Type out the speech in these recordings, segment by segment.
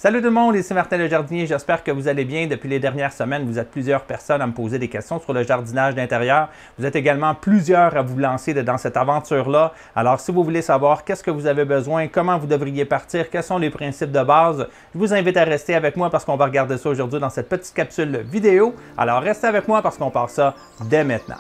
Salut tout le monde, ici Martin le jardinier, j'espère que vous allez bien. Depuis les dernières semaines, vous êtes plusieurs personnes à me poser des questions sur le jardinage d'intérieur. Vous êtes également plusieurs à vous lancer dans cette aventure-là. Alors si vous voulez savoir qu'est-ce que vous avez besoin, comment vous devriez partir, quels sont les principes de base, je vous invite à rester avec moi parce qu'on va regarder ça aujourd'hui dans cette petite capsule vidéo. Alors restez avec moi parce qu'on part ça dès maintenant.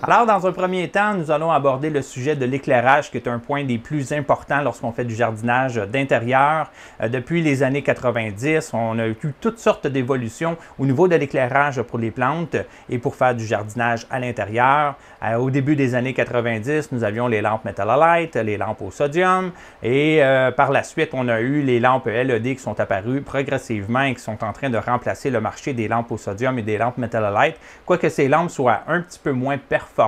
Alors, dans un premier temps, nous allons aborder le sujet de l'éclairage, qui est un point des plus importants lorsqu'on fait du jardinage d'intérieur. Depuis les années 90, on a eu toutes sortes d'évolutions au niveau de l'éclairage pour les plantes et pour faire du jardinage à l'intérieur. Au début des années 90, nous avions les lampes Metal Halide, les lampes au sodium et par la suite, on a eu les lampes LED qui sont apparues progressivement et qui sont en train de remplacer le marché des lampes au sodium et des lampes Metal Halide. Quoique ces lampes soient un petit peu moins performantes,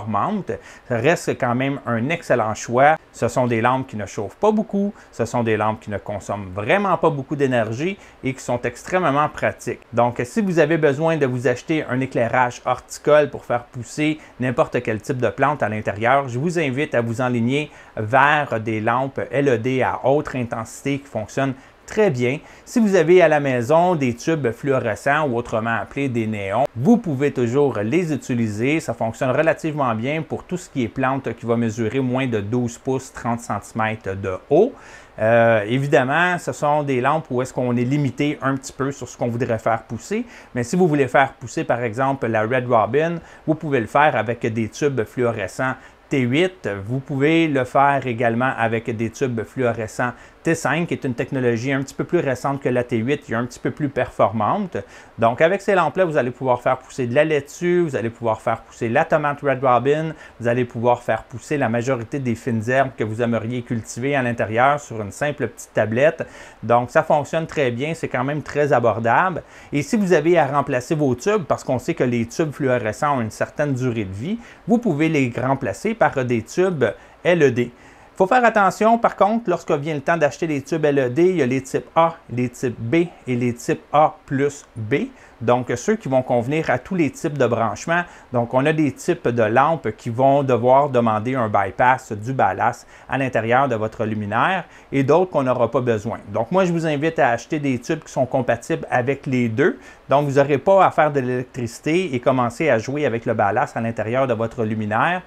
ça reste quand même un excellent choix. Ce sont des lampes qui ne chauffent pas beaucoup, ce sont des lampes qui ne consomment vraiment pas beaucoup d'énergie et qui sont extrêmement pratiques. Donc, si vous avez besoin de vous acheter un éclairage horticole pour faire pousser n'importe quel type de plante à l'intérieur, je vous invite à vous enligner vers des lampes LED à haute intensité qui fonctionnent très bien. Si vous avez à la maison des tubes fluorescents ou autrement appelés des néons, vous pouvez toujours les utiliser. Ça fonctionne relativement bien pour tout ce qui est plante qui va mesurer moins de 12 pouces, 30 cm de haut. Évidemment, ce sont des lampes où est-ce qu'on est limité un petit peu sur ce qu'on voudrait faire pousser. Mais si vous voulez faire pousser, par exemple, la Red Robin, vous pouvez le faire avec des tubes fluorescents T8. Vous pouvez le faire également avec des tubes fluorescents T5, qui est une technologie un petit peu plus récente que la T8, qui est un petit peu plus performante. Donc, avec ces lampes-là, vous allez pouvoir faire pousser de la laitue, vous allez pouvoir faire pousser la tomate Red Robin, vous allez pouvoir faire pousser la majorité des fines herbes que vous aimeriez cultiver à l'intérieur sur une simple petite tablette. Donc, ça fonctionne très bien, c'est quand même très abordable. Et si vous avez à remplacer vos tubes, parce qu'on sait que les tubes fluorescents ont une certaine durée de vie, vous pouvez les remplacer par des tubes LED. Il faut faire attention, par contre, lorsque vient le temps d'acheter les tubes LED, il y a les types A, les types B et les types A plus B. Donc, ceux qui vont convenir à tous les types de branchements. Donc, on a des types de lampes qui vont devoir demander un bypass du ballast à l'intérieur de votre luminaire et d'autres qu'on n'aura pas besoin. Donc, moi, je vous invite à acheter des tubes qui sont compatibles avec les deux. Donc, vous n'aurez pas à faire de l'électricité et commencer à jouer avec le ballast à l'intérieur de votre luminaire.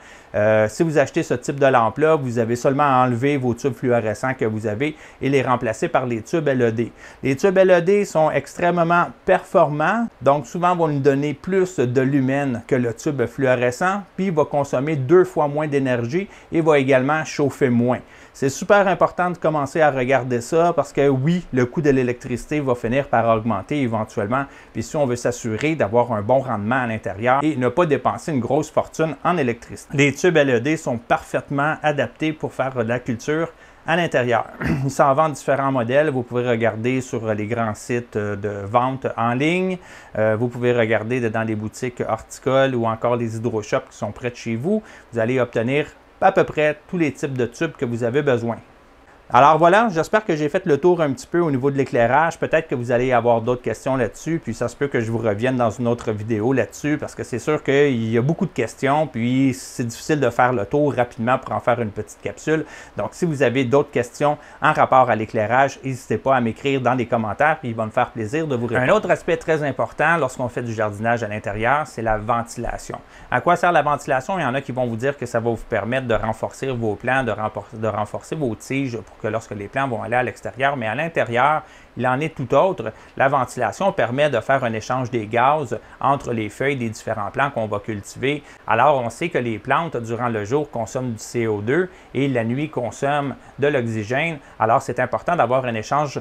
Si vous achetez ce type de lampe-là, vous avez seulement à enlever vos tubes fluorescents que vous avez et les remplacer par les tubes LED. Les tubes LED sont extrêmement performants, donc souvent vont nous donner plus de lumen que le tube fluorescent, puis va consommer 2 fois moins d'énergie et va également chauffer moins. C'est super important de commencer à regarder ça parce que oui, le coût de l'électricité va finir par augmenter éventuellement. Puis si on veut s'assurer d'avoir un bon rendement à l'intérieur et ne pas dépenser une grosse fortune en électricité. Les tubes LED sont parfaitement adaptés pour faire de la culture à l'intérieur. Ils s'en vendent différents modèles. Vous pouvez regarder sur les grands sites de vente en ligne. Vous pouvez regarder dans les boutiques horticoles ou encore les hydroshops qui sont près de chez vous. Vous allez obtenir à peu près tous les types de tubes que vous avez besoin. Alors voilà, j'espère que j'ai fait le tour un petit peu au niveau de l'éclairage. Peut-être que vous allez avoir d'autres questions là-dessus, puis ça se peut que je vous revienne dans une autre vidéo là-dessus, parce que c'est sûr qu'il y a beaucoup de questions, puis c'est difficile de faire le tour rapidement pour en faire une petite capsule. Donc, si vous avez d'autres questions en rapport à l'éclairage, n'hésitez pas à m'écrire dans les commentaires, puis il va me faire plaisir de vous répondre. Un autre aspect très important lorsqu'on fait du jardinage à l'intérieur, c'est la ventilation. À quoi sert la ventilation? Il y en a qui vont vous dire que ça va vous permettre de renforcer vos plants, de renforcer vos tiges pour que lorsque les plants vont aller à l'extérieur, mais à l'intérieur, il en est tout autre. La ventilation permet de faire un échange des gaz entre les feuilles des différents plants qu'on va cultiver. Alors, on sait que les plantes, durant le jour, consomment du CO2 et la nuit consomment de l'oxygène. Alors, c'est important d'avoir un échange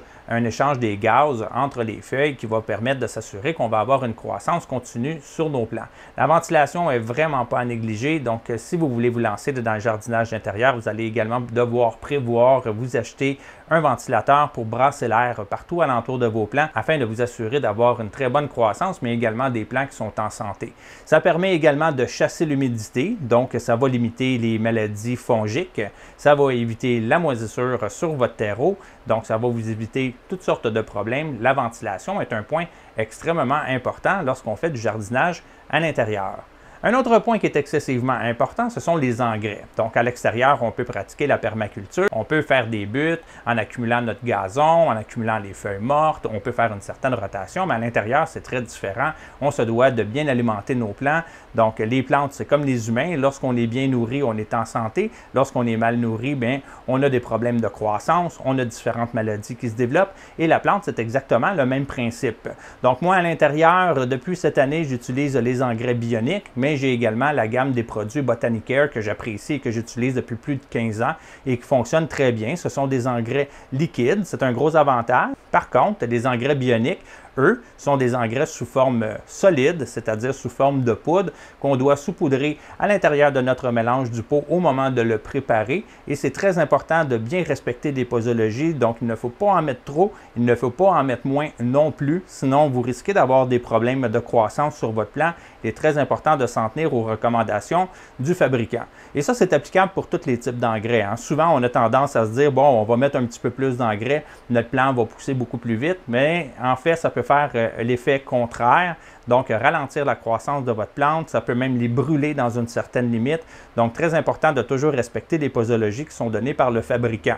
des gaz entre les feuilles qui va permettre de s'assurer qu'on va avoir une croissance continue sur nos plants. La ventilation n'est vraiment pas à négliger. Donc, si vous voulez vous lancer dans le jardinage d'intérieur, vous allez également devoir prévoir vous acheter un ventilateur pour brasser l'air partout alentour de vos plants afin de vous assurer d'avoir une très bonne croissance, mais également des plants qui sont en santé. Ça permet également de chasser l'humidité, donc ça va limiter les maladies fongiques, ça va éviter la moisissure sur votre terreau, donc ça va vous éviter toutes sortes de problèmes. La ventilation est un point extrêmement important lorsqu'on fait du jardinage à l'intérieur. Un autre point qui est excessivement important, ce sont les engrais. Donc, à l'extérieur, on peut pratiquer la permaculture. On peut faire des buttes en accumulant notre gazon, en accumulant les feuilles mortes. On peut faire une certaine rotation, mais à l'intérieur, c'est très différent. On se doit de bien alimenter nos plants. Donc, les plantes, c'est comme les humains. Lorsqu'on est bien nourri, on est en santé. Lorsqu'on est mal nourri, bien, on a des problèmes de croissance, on a différentes maladies qui se développent. Et la plante, c'est exactement le même principe. Donc, moi, à l'intérieur, depuis cette année, j'utilise les engrais bioniques, mais j'ai également la gamme des produits Botanicare que j'apprécie et que j'utilise depuis plus de 15 ans et qui fonctionnent très bien. Ce sont des engrais liquides, c'est un gros avantage. Par contre, les engrais bioniques, eux, sont des engrais sous forme solide, c'est-à-dire sous forme de poudre, qu'on doit saupoudrer à l'intérieur de notre mélange du pot au moment de le préparer. Et c'est très important de bien respecter des posologies, donc il ne faut pas en mettre trop, il ne faut pas en mettre moins non plus, sinon vous risquez d'avoir des problèmes de croissance sur votre plant. Il est très important de s'en tenir aux recommandations du fabricant. Et ça, c'est applicable pour tous les types d'engrais, hein. Souvent, on a tendance à se dire, bon, on va mettre un petit peu plus d'engrais, notre plant va pousser beaucoup plus vite, mais en fait, ça peut faire l'effet contraire, donc ralentir la croissance de votre plante, ça peut même les brûler dans une certaine limite. Donc, très important de toujours respecter les posologies qui sont données par le fabricant.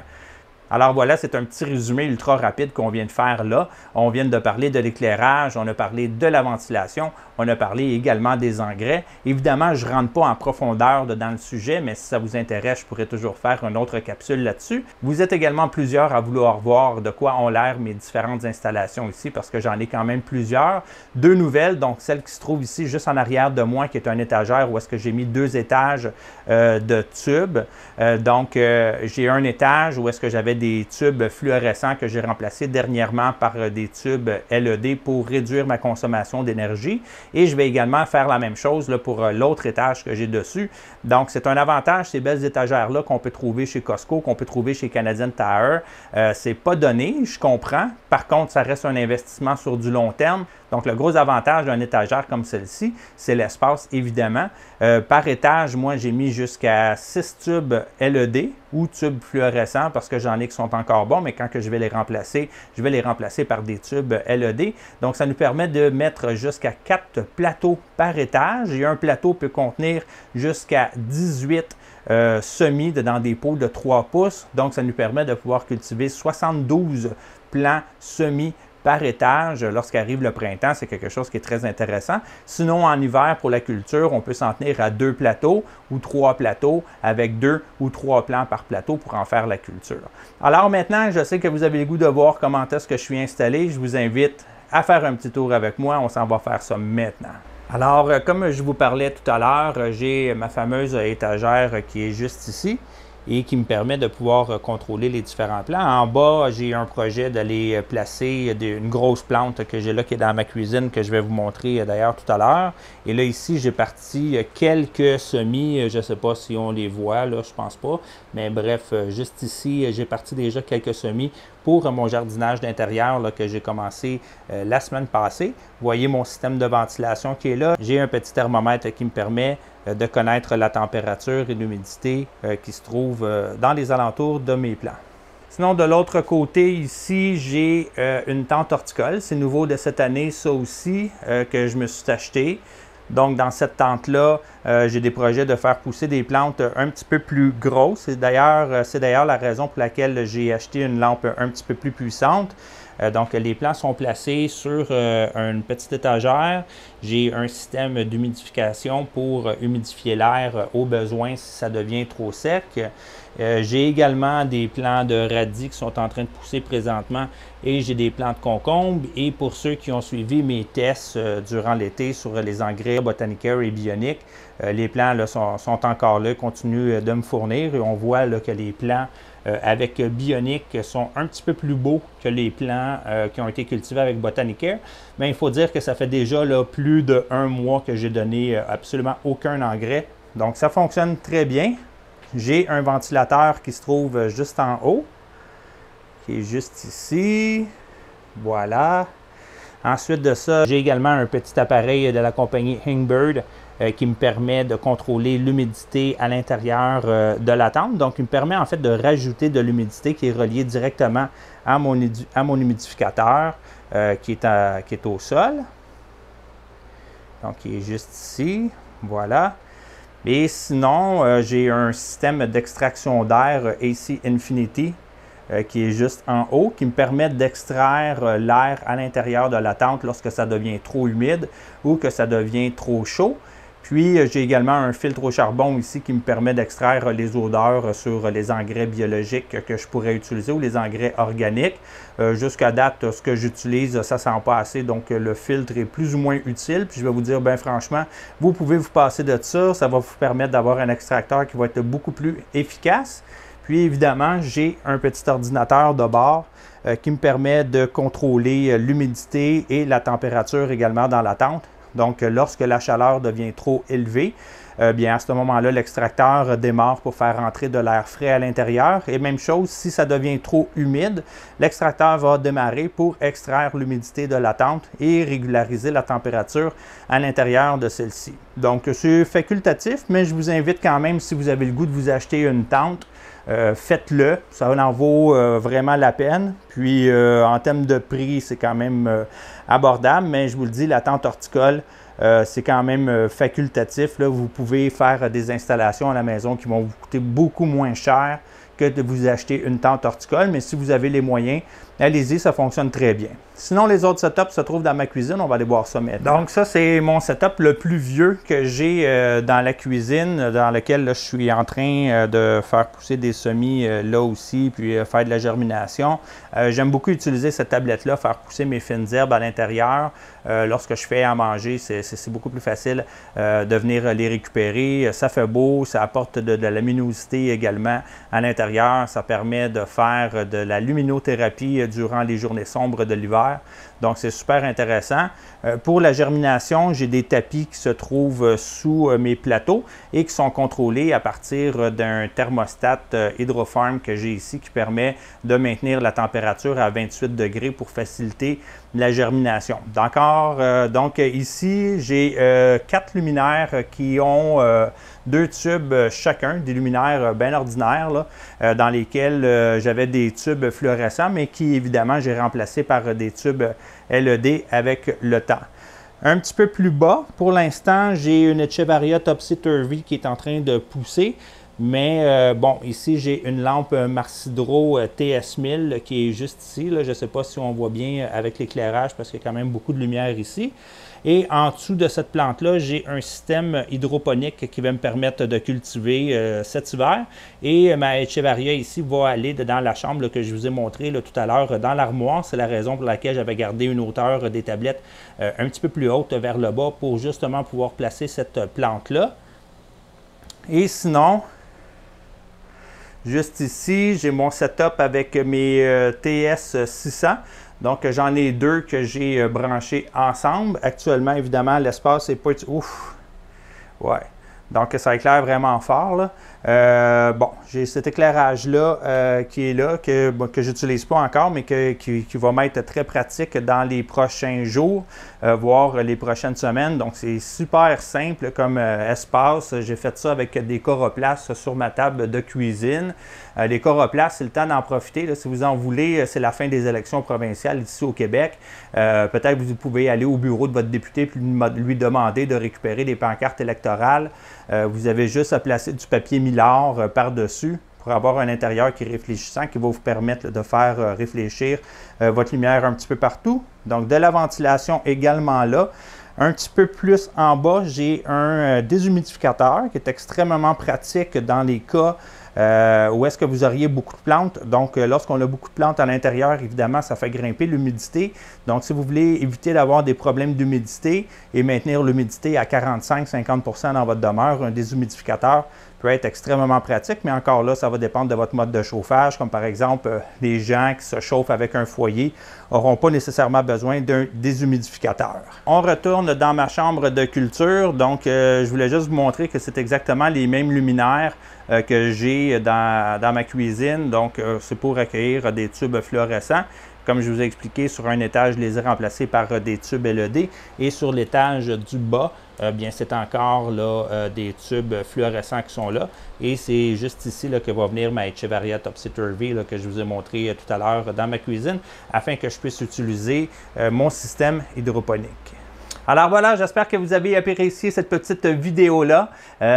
Alors voilà, c'est un petit résumé ultra rapide qu'on vient de faire là. On vient de parler de l'éclairage, on a parlé de la ventilation, on a parlé également des engrais. Évidemment, je ne rentre pas en profondeur dans le sujet, mais si ça vous intéresse, je pourrais toujours faire une autre capsule là-dessus. Vous êtes également plusieurs à vouloir voir de quoi ont l'air mes différentes installations ici, parce que j'en ai quand même plusieurs. Deux nouvelles, donc celle qui se trouve ici juste en arrière de moi, qui est un étagère où est-ce que j'ai mis 2 étages de tubes. J'ai un étage où est-ce que j'avais des tubes fluorescents que j'ai remplacés dernièrement par des tubes LED pour réduire ma consommation d'énergie. Et je vais également faire la même chose là, pour l'autre étage que j'ai dessus. Donc, c'est un avantage, ces belles étagères-là qu'on peut trouver chez Costco, qu'on peut trouver chez Canadian Tire. C'est pas donné, je comprends. Par contre, ça reste un investissement sur du long terme. Donc, le gros avantage d'une étagère comme celle-ci, c'est l'espace, évidemment. Par étage, moi, j'ai mis jusqu'à 6 tubes LED ou tubes fluorescents parce que j'en ai qui sont encore bons, mais quand que je vais les remplacer par des tubes LED. Donc, ça nous permet de mettre jusqu'à 4 plateaux par étage. Et un plateau peut contenir jusqu'à 18 semis dans des pots de 3 pouces. Donc, ça nous permet de pouvoir cultiver 72 plants semis par étage lorsqu'arrive le printemps. C'est quelque chose qui est très intéressant. Sinon, en hiver, pour la culture, on peut s'en tenir à 2 plateaux ou 3 plateaux avec 2 ou 3 plants par plateau pour en faire la culture. Alors maintenant, je sais que vous avez le goût de voir comment est-ce que je suis installé. Je vous invite à faire un petit tour avec moi. On s'en va faire ça maintenant. Alors, comme je vous parlais tout à l'heure, j'ai ma fameuse étagère qui est juste ici et qui me permet de pouvoir contrôler les différents plants. En bas, j'ai un projet d'aller placer une grosse plante que j'ai là qui est dans ma cuisine, que je vais vous montrer d'ailleurs tout à l'heure. Et là, ici, j'ai parti quelques semis. Je ne sais pas si on les voit, là, je pense pas. Mais bref, juste ici, j'ai parti déjà quelques semis pour mon jardinage d'intérieur que j'ai commencé la semaine passée. Vous voyez mon système de ventilation qui est là. J'ai un petit thermomètre qui me permet de connaître la température et l'humidité qui se trouve dans les alentours de mes plants. Sinon, de l'autre côté, ici, j'ai une tente horticole. C'est nouveau de cette année, ça aussi, que je me suis acheté. Donc, dans cette tente-là, j'ai des projets de faire pousser des plantes un petit peu plus grosses. C'est d'ailleurs la raison pour laquelle j'ai acheté une lampe un petit peu plus puissante. Donc, les plants sont placés sur une petite étagère. J'ai un système d'humidification pour humidifier l'air au besoin si ça devient trop sec. J'ai également des plants de radis qui sont en train de pousser présentement et j'ai des plants de concombres. Et pour ceux qui ont suivi mes tests durant l'été sur les engrais Botanicare et Bionic, les plants là, sont encore là, continuent de me fournir et on voit là, que les plants avec Bionic sont un petit peu plus beaux que les plants qui ont été cultivés avec Botanicare. Mais il faut dire que ça fait déjà là, plus d'1 mois que j'ai donné absolument aucun engrais. Donc ça fonctionne très bien. J'ai un ventilateur qui se trouve juste en haut, qui est juste ici. Voilà. Ensuite de ça, j'ai également un petit appareil de la compagnie Hingbird qui me permet de contrôler l'humidité à l'intérieur de la tente. Donc, il me permet en fait de rajouter de l'humidité qui est reliée directement à mon humidificateur qui est au sol. Donc, il est juste ici. Voilà. Et sinon, j'ai un système d'extraction d'air AC Infinity qui est juste en haut, qui me permet d'extraire l'air à l'intérieur de la tente lorsque ça devient trop humide ou que ça devient trop chaud. Puis, j'ai également un filtre au charbon ici qui me permet d'extraire les odeurs sur les engrais biologiques que je pourrais utiliser ou les engrais organiques. Jusqu'à date, ce que j'utilise, ça ne sent pas assez, donc le filtre est plus ou moins utile. Puis, je vais vous dire, bien franchement, vous pouvez vous passer de ça. Ça va vous permettre d'avoir un extracteur qui va être beaucoup plus efficace. Puis, évidemment, j'ai un petit ordinateur de bord qui me permet de contrôler l'humidité et la température également dans la tente. Donc, lorsque la chaleur devient trop élevée, bien à ce moment-là, l'extracteur démarre pour faire entrer de l'air frais à l'intérieur. Et même chose, si ça devient trop humide, l'extracteur va démarrer pour extraire l'humidité de la tente et régulariser la température à l'intérieur de celle-ci. Donc, c'est facultatif, mais je vous invite quand même, si vous avez le goût de vous acheter une tente, faites-le, ça en vaut vraiment la peine. Puis en termes de prix, c'est quand même abordable, mais je vous le dis, la tente horticole, c'est quand même facultatif. Là. Vous pouvez faire des installations à la maison qui vont vous coûter beaucoup moins cher que de vous acheter une tente horticole, mais si vous avez les moyens, allez-y, ça fonctionne très bien. Sinon, les autres setups se trouvent dans ma cuisine, on va aller voir ça maintenant. Donc ça, c'est mon setup le plus vieux que j'ai dans la cuisine, dans lequel là, je suis en train de faire pousser des semis là aussi, puis faire de la germination. J'aime beaucoup utiliser cette tablette-là, faire pousser mes fines herbes à l'intérieur. Lorsque je fais à manger, c'est beaucoup plus facile de venir les récupérer. Ça fait beau, ça apporte de la luminosité également à l'intérieur. Ça permet de faire de la luminothérapie durant les journées sombres de l'hiver. Donc, c'est super intéressant. Pour la germination, j'ai des tapis qui se trouvent sous mes plateaux et qui sont contrôlés à partir d'un thermostat Hydrofarm que j'ai ici qui permet de maintenir la température à 28 degrés pour faciliter la germination. Donc ici, j'ai 4 luminaires qui ont 2 tubes chacun, des luminaires bien ordinaires, là, dans lesquels j'avais des tubes fluorescents, mais qui, évidemment, j'ai remplacé par des tubes LED avec le temps. Un petit peu plus bas, pour l'instant, j'ai une Echevarria Topsy-Turvy qui est en train de pousser. Mais bon, ici, j'ai une lampe Marsidro TS1000 qui est juste ici. Là. Je ne sais pas si on voit bien avec l'éclairage parce qu'il y a quand même beaucoup de lumière ici. Et en dessous de cette plante-là, j'ai un système hydroponique qui va me permettre de cultiver cet hiver. Et ma Echevarria ici va aller dans la chambre là, que je vous ai montré là, tout à l'heure, dans l'armoire. C'est la raison pour laquelle j'avais gardé une hauteur des tablettes un petit peu plus haute vers le bas pour justement pouvoir placer cette plante-là. Et sinon, juste ici, j'ai mon setup avec mes TS600. Donc, j'en ai 2 que j'ai branchés ensemble. Actuellement, évidemment, l'espace n'est pas... Ouf! Ouais. Donc, ça éclaire vraiment fort, là. Bon, j'ai cet éclairage-là qui est là, que je n'utilise pas encore, mais qui va m'être très pratique dans les prochains jours, voire les prochaines semaines. Donc, c'est super simple comme espace. J'ai fait ça avec des Coroplace sur ma table de cuisine. Les Coroplace, c'est le temps d'en profiter. Là, si vous en voulez, c'est la fin des élections provinciales ici au Québec. Peut-être que vous pouvez aller au bureau de votre député et lui demander de récupérer des pancartes électorales. Vous avez juste à placer du papier Mylar par-dessus pour avoir un intérieur qui est réfléchissant, qui va vous permettre de faire réfléchir votre lumière un petit peu partout. Donc, de la ventilation également là. Un petit peu plus en bas, j'ai un déshumidificateur qui est extrêmement pratique dans les cas où est-ce que vous auriez beaucoup de plantes. Donc, lorsqu'on a beaucoup de plantes à l'intérieur, évidemment, ça fait grimper l'humidité. Donc, si vous voulez éviter d'avoir des problèmes d'humidité et maintenir l'humidité à 45-50% dans votre demeure, un déshumidificateur peut être extrêmement pratique, mais encore là, ça va dépendre de votre mode de chauffage, comme par exemple, les gens qui se chauffent avec un foyer n'auront pas nécessairement besoin d'un déshumidificateur. On retourne dans ma chambre de culture, donc je voulais juste vous montrer que c'est exactement les mêmes luminaires que j'ai dans ma cuisine, donc c'est pour accueillir des tubes fluorescents. Comme je vous ai expliqué, sur un étage, je les ai remplacés par des tubes LED et sur l'étage du bas, bien c'est encore là, des tubes fluorescents qui sont là. Et c'est juste ici là, que va venir ma Echevarria Topsy-Turvy que je vous ai montré tout à l'heure dans ma cuisine afin que je puisse utiliser mon système hydroponique. Alors voilà, j'espère que vous avez apprécié cette petite vidéo-là.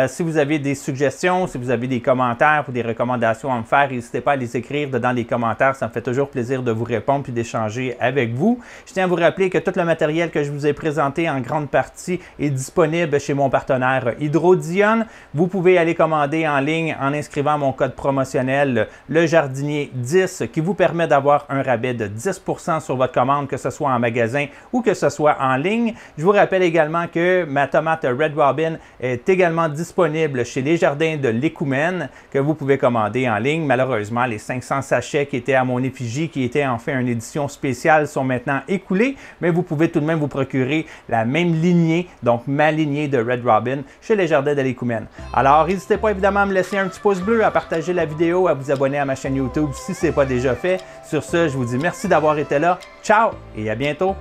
Si vous avez des suggestions, si vous avez des commentaires ou des recommandations à me faire, n'hésitez pas à les écrire dans les commentaires. Ça me fait toujours plaisir de vous répondre et d'échanger avec vous. Je tiens à vous rappeler que tout le matériel que je vous ai présenté en grande partie est disponible chez mon partenaire Hydrodion. Vous pouvez aller commander en ligne en inscrivant mon code promotionnel LeJardinier10 qui vous permet d'avoir un rabais de 10% sur votre commande, que ce soit en magasin ou que ce soit en ligne. Je vous rappelle également que ma tomate Red Robin est également disponible chez Les Jardins de l'Écoumène, que vous pouvez commander en ligne. Malheureusement, les 500 sachets qui étaient à mon effigie, qui étaient en fait une édition spéciale, sont maintenant écoulés, mais vous pouvez tout de même vous procurer la même lignée, donc ma lignée de Red Robin, chez Les Jardins de l'Écoumène. Alors, n'hésitez pas évidemment à me laisser un petit pouce bleu, à partager la vidéo, à vous abonner à ma chaîne YouTube si ce n'est pas déjà fait. Sur ce, je vous dis merci d'avoir été là. Ciao et à bientôt!